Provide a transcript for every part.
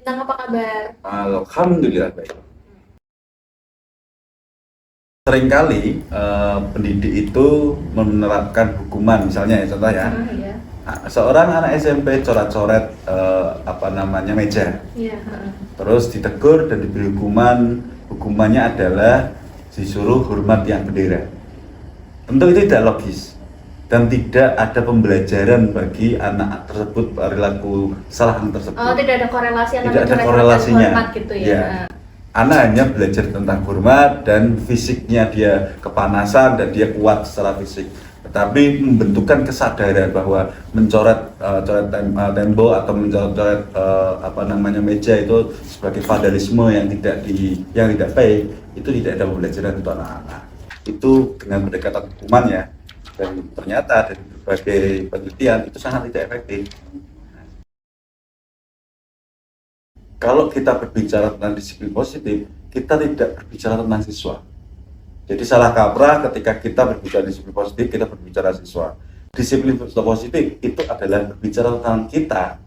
Bintang apa kabar? Alhamdulillah baik. Seringkali pendidik itu menerapkan hukuman, misalnya ya contoh ya, Iya. seorang anak SMP coret-coret meja, Iya. terus ditegur dan diberi hukuman. Hukumannya adalah disuruh hormat yang bendera. Tentu itu tidak logis dan tidak ada pembelajaran bagi anak tersebut perilaku kesalahan tersebut. Oh, tidak ada korelasi antara Tidak ada coret-coret dan korelasinya. hormat gitu ya. Ya. Anak hanya belajar tentang hormat dan fisiknya dia kepanasan dan dia kuat secara fisik. Tetapi membentukkan kesadaran bahwa mencoret tembok atau mencoret meja itu sebagai vandalisme yang tidak baik, itu tidak ada pembelajaran untuk anak-anak. Itu dengan pendekatan hukuman ya. Dan ternyata dari berbagai penelitian itu sangat tidak efektif. Kalau kita berbicara tentang disiplin positif, kita tidak berbicara tentang siswa. Jadi salah kaprah ketika kita berbicara disiplin positif, kita berbicara siswa. Disiplin positif itu adalah berbicara tentang kita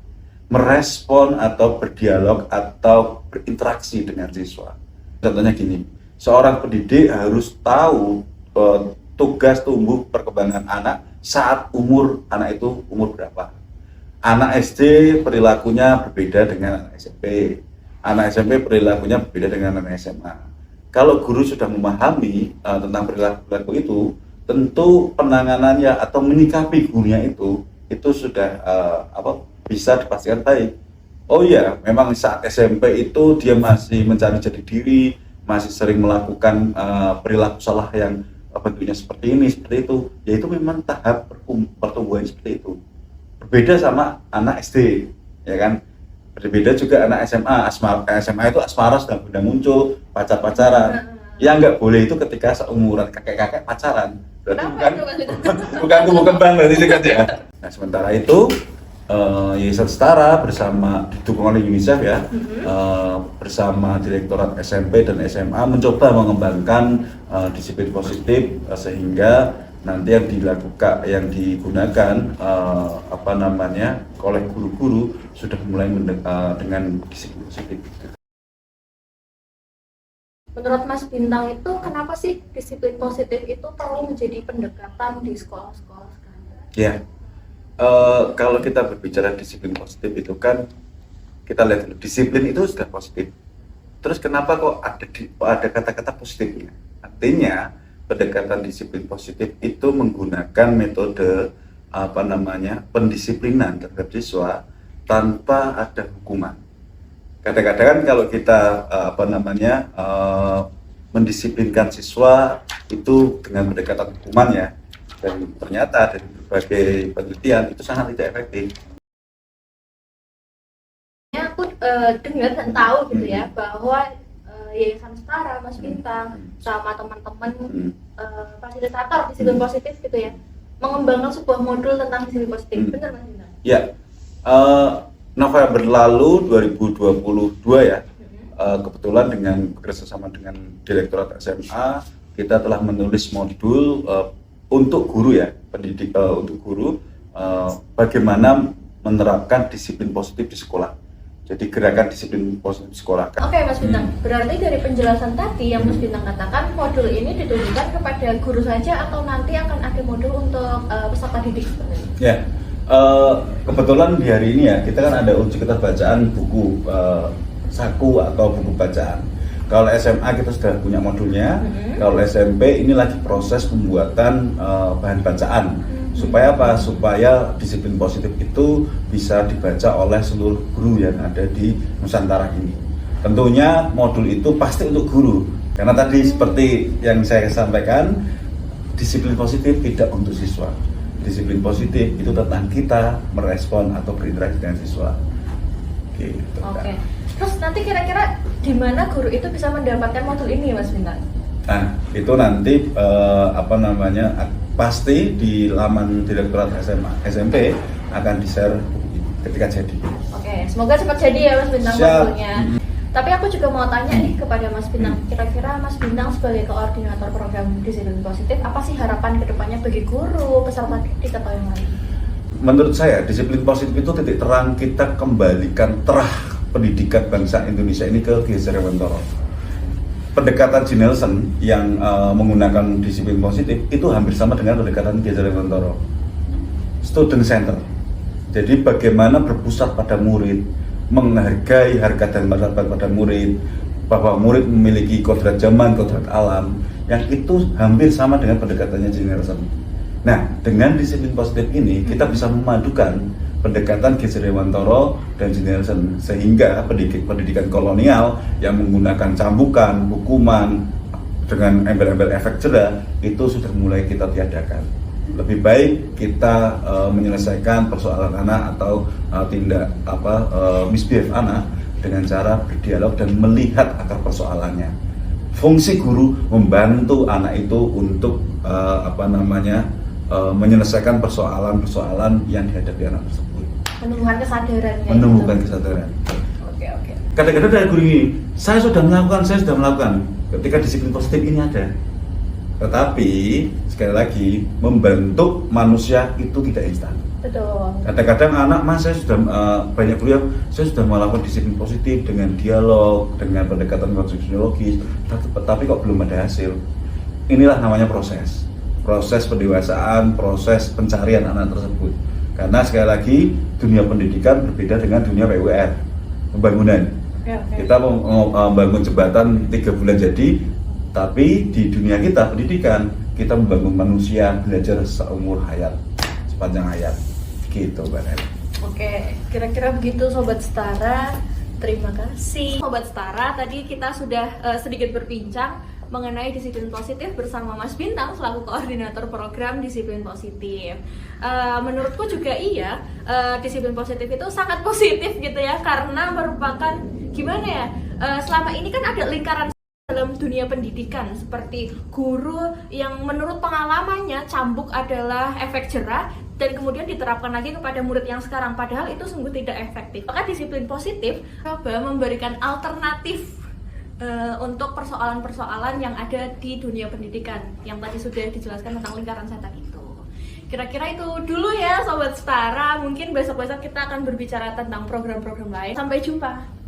merespon atau berdialog atau berinteraksi dengan siswa. Contohnya gini, seorang pendidik harus tahu tugas tumbuh perkembangan anak saat anak itu umur berapa. Anak SD perilakunya berbeda dengan anak SMP. Anak SMP perilakunya berbeda dengan anak SMA. Kalau guru sudah memahami tentang perilaku itu, tentu penanganannya atau menyikapi gurunya itu sudah bisa dipastikan baik. Oh iya, memang saat SMP itu dia masih mencari jati diri, masih sering melakukan perilaku salah yang bentuknya seperti ini, seperti itu. Yaitu memang tahap pertumbuhan seperti itu. Berbeda sama anak SD, ya kan? Berbeda juga anak SMA. SMA itu asmara sudah muncul, pacaran. Yang nggak boleh itu ketika seumuran kakek-kakek pacaran. Berarti bukan tumbuh kembang berarti itu kan ya. Nah sementara itu Yayasan Setara bersama didukung oleh UNICEF ya, bersama Direktorat SMP dan SMA mencoba mengembangkan disiplin positif sehingga nanti yang digunakan oleh guru-guru sudah mulai dengan disiplin positif. Menurut Mas Bintang itu kenapa sih disiplin positif itu perlu menjadi pendekatan di sekolah-sekolah sekarang? Ya, kalau kita berbicara disiplin positif itu kan kita lihat dulu, disiplin itu sudah positif. Terus kenapa kok ada kata-kata positifnya? Artinya pendekatan disiplin positif itu menggunakan metode pendisiplinan terhadap siswa tanpa ada hukuman. Kadang-kadang kan kalau kita mendisiplinkan siswa itu dengan pendekatan hukuman ya, dan ternyata dari berbagai penelitian itu sangat tidak efektif. Aku dengar dan tahu gitu ya bahwa Yayasan Setara, Mas Bintang, sama teman-teman fasilitator disiplin positif gitu ya, mengembangkan sebuah modul tentang disiplin positif. Benar Mas Bintang? Ya, November lalu 2022 ya, kebetulan dengan bekerjasama dengan Direktorat SMA, kita telah menulis modul untuk guru ya, untuk guru bagaimana menerapkan disiplin positif di sekolah. Jadi gerakan disiplin positif sekolah. Oke Mas Bintang, berarti dari penjelasan tadi yang Mas Bintang katakan modul ini ditujukan kepada guru saja atau nanti akan ada modul untuk peserta didik sebenarnya? Ya, kebetulan di hari ini ya kita kan ada uji keterbacaan buku saku atau buku bacaan. Kalau SMA kita sudah punya modulnya, kalau SMP ini lagi proses pembuatan bahan bacaan. Supaya apa? Supaya disiplin positif itu bisa dibaca oleh seluruh guru yang ada di Nusantara ini. Tentunya modul itu pasti untuk guru, karena tadi seperti yang saya sampaikan, disiplin positif tidak untuk siswa. Disiplin positif itu tentang kita merespon atau berinteraksi dengan siswa. Gitu, Oke. Terus nanti kira-kira di mana guru itu bisa mendapatkan modul ini Mas Bintang? Nah, itu nanti pasti di laman Direktorat SMP akan di-share ketika jadi. Oke, semoga cepat jadi ya Mas Bintang modulnya. Tapi aku juga mau tanya nih kepada Mas Bintang, kira-kira Mas Bintang sebagai koordinator program disiplin positif, apa sih harapan kedepannya bagi guru, peserta didik atau yang lain? Menurut saya disiplin positif itu titik terang kita kembalikan terah pendidikan bangsa Indonesia ini ke Ki Hajar Dewantara. Pendekatan G. Nelson yang menggunakan disiplin positif itu hampir sama dengan pendekatan Ki Hajar Dewantara. Student center. Jadi bagaimana berpusat pada murid, menghargai harkat dan martabat pada murid, bahwa murid memiliki kodrat zaman, kodrat alam, yang itu hampir sama dengan pendekatannya G. Nelson. Nah, dengan disiplin positif ini kita bisa memadukan pendekatan Ki Hajar Dewantara dan G. Nelson, sehingga pendidikan kolonial yang menggunakan cambukan, hukuman dengan embel-embel efek jera itu sudah mulai kita tiadakan. Lebih baik kita menyelesaikan persoalan anak atau misbehave anak dengan cara berdialog dan melihat akar persoalannya. Fungsi guru membantu anak itu untuk menyelesaikan persoalan-persoalan yang dihadapi anak tersebut. Menumbuhkan kesadaran. Menumbuhkan kesadaran. Oke. Kadang-kadang dari guru ini, saya sudah melakukan. Ketika disiplin positif ini ada. Tetapi sekali lagi membentuk manusia itu tidak instan. Betul. Kadang-kadang anak, mas saya sudah banyak kuliah, saya sudah melakukan disiplin positif dengan dialog, dengan pendekatan sosiologis, tapi kok belum ada hasil. Inilah namanya proses pendewasaan, proses pencarian anak tersebut. Karena sekali lagi dunia pendidikan berbeda dengan dunia PUR, pembangunan. Kita membangun jembatan 3 bulan jadi, tapi di dunia kita pendidikan, kita membangun manusia belajar seumur hayat, sepanjang hayat, gitu Mbak Nel. Oke, kira-kira begitu Sobat Setara. Terima kasih Sobat Setara. Tadi kita sudah sedikit berbincang mengenai disiplin positif bersama Mas Bintang selaku koordinator program disiplin positif. Menurutku juga iya, disiplin positif itu sangat positif gitu ya, karena merupakan gimana ya, selama ini kan ada lingkaran dalam dunia pendidikan seperti guru yang menurut pengalamannya cambuk adalah efek jera dan kemudian diterapkan lagi kepada murid yang sekarang, padahal itu sungguh tidak efektif. Maka disiplin positif coba memberikan alternatif untuk persoalan-persoalan yang ada di dunia pendidikan yang tadi sudah dijelaskan tentang lingkaran setan itu. Kira-kira itu dulu ya Sobat Setara. Mungkin besok-besok kita akan berbicara tentang program-program lain. Sampai jumpa.